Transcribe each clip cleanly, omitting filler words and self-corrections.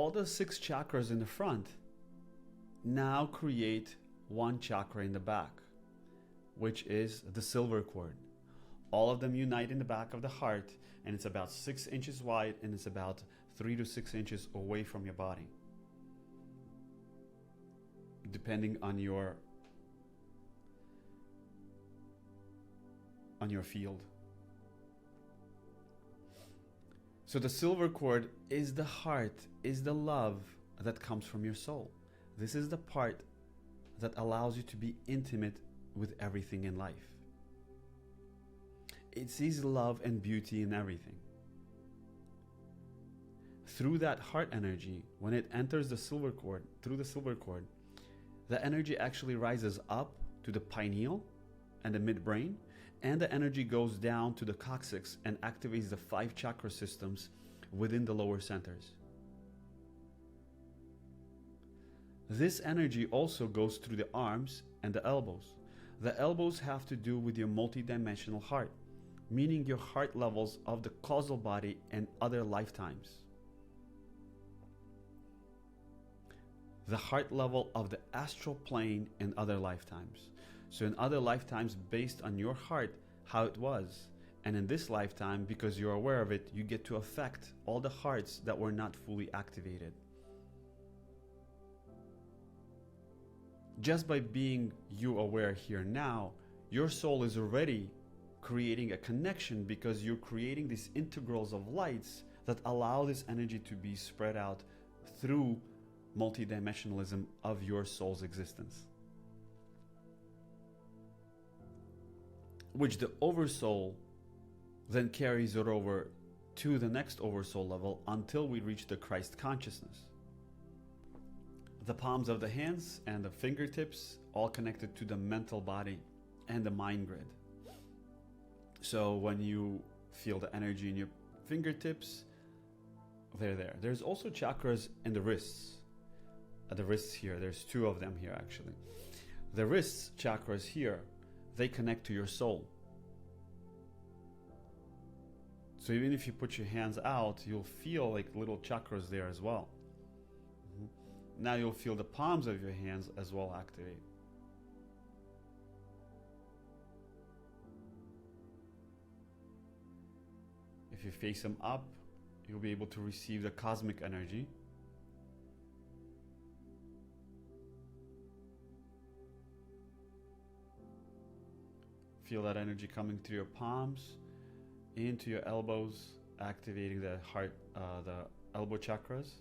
all the 6 chakras in the front now create one chakra in the back, which is the silver cord. All of them unite in the back of the heart, and it's about 6 inches wide, and it's about 3 to 6 inches away from your body, depending on your field. So the silver cord is the heart, is the love that comes from your soul. This is the part that allows you to be intimate with everything in life. It sees love and beauty in everything. Through that heart energy, when it enters the silver cord, through the silver cord, the energy actually rises up to the pineal and the midbrain, and the energy goes down to the coccyx and activates the 5 chakra systems within the lower centers. This energy also goes through the arms and the elbows. The elbows have to do with your multidimensional heart, meaning your heart levels of the causal body and other lifetimes. The heart level of the astral plane in other lifetimes. So in other lifetimes, based on your heart, how it was. And in this lifetime, because you're aware of it, you get to affect all the hearts that were not fully activated. Just by being you aware here now, your soul is already creating a connection, because you're creating these integrals of lights that allow this energy to be spread out through multidimensionalism of your soul's existence. Which the oversoul then carries it over to the next oversoul level until we reach the Christ consciousness. The palms of the hands and the fingertips all connected to the mental body and the mind grid. So when you feel the energy in your fingertips, they're there. There's also chakras in the wrists. At the wrists here, there's 2 of them here actually. The wrists chakras here, they connect to your soul. So even if you put your hands out, you'll feel like little chakras there as well. Now you'll feel the palms of your hands as well activate. If you face them up, you'll be able to receive the cosmic energy. Feel that energy coming through your palms, into your elbows, activating the heart, the elbow chakras.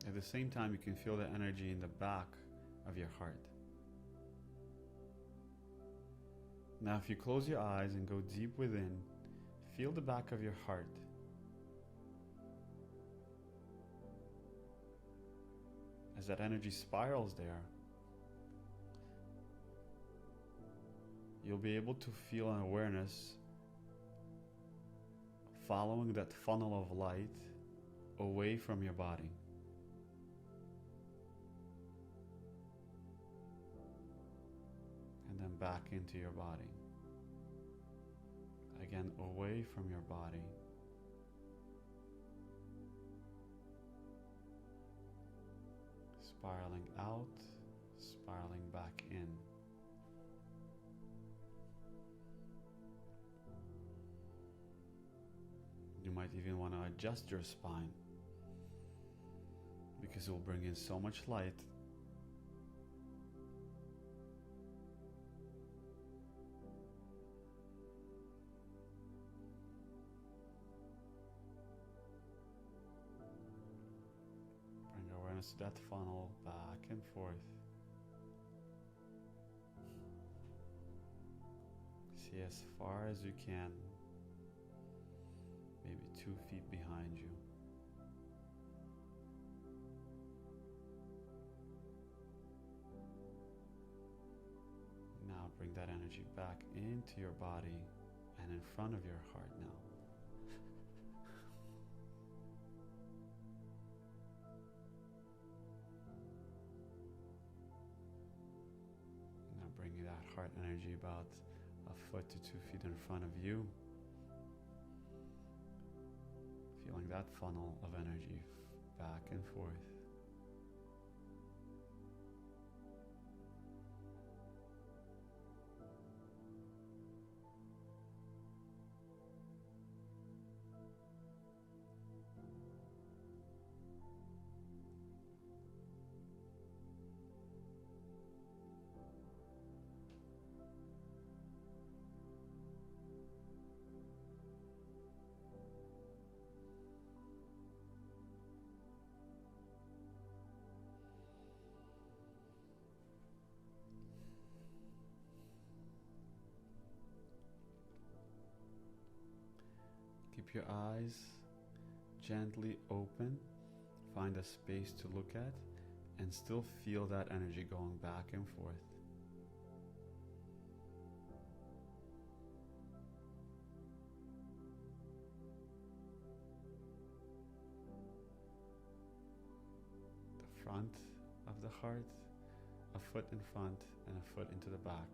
At the same time, you can feel the energy in the back of your heart. Now, if you close your eyes and go deep within, feel the back of your heart. As that energy spirals there, you'll be able to feel an awareness following that funnel of light away from your body. And then back into your body. Again, away from your body. Spiraling out, spiraling back in. You might even want to adjust your spine, because it will bring in so much light. Bring awareness to that funnel back and forth. See as far as you can, maybe 2 feet behind you. Now bring that energy back into your body and in front of your heart now. Now bring that heart energy about a foot to 2 feet in front of you. Feeling that funnel of energy back and forth. Keep your eyes gently open, find a space to look at, and still feel that energy going back and forth. The front of the heart, a foot in front and a foot into the back.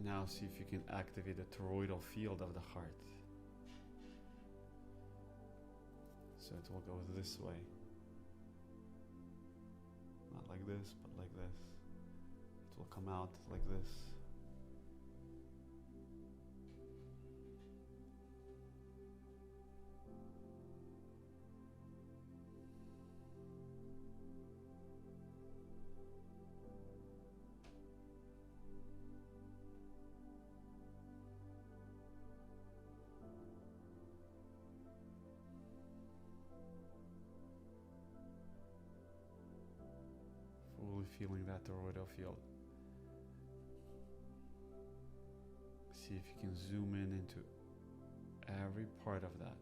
Now see if you can activate the toroidal field of the heart. So it will go this way. Not like this, but like this. It will come out like this. Fully feeling that toroidal field. See if you can zoom in into every part of that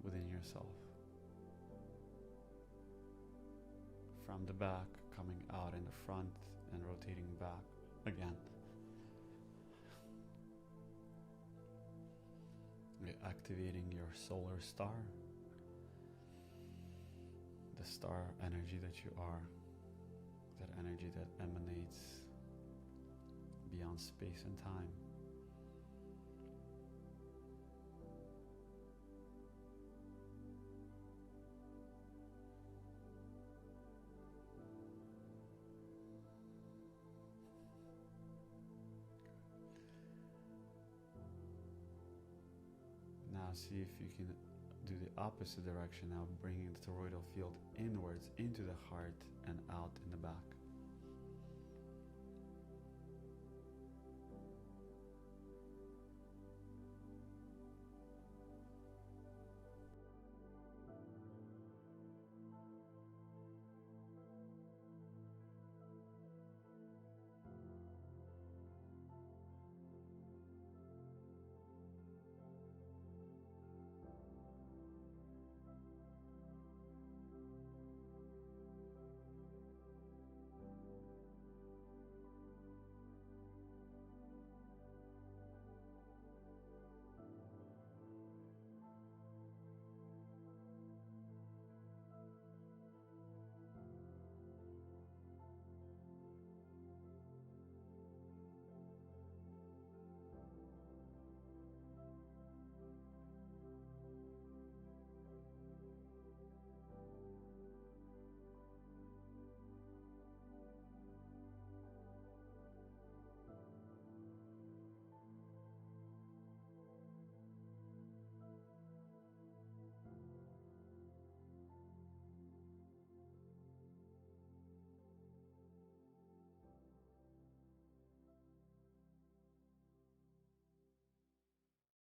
within yourself. From the back, coming out in the front and rotating back again. You're activating your solar star. The star energy that you are, that energy that emanates beyond space and time. Now see if you can do the opposite direction now, bringing the toroidal field inwards into the heart and out in the back.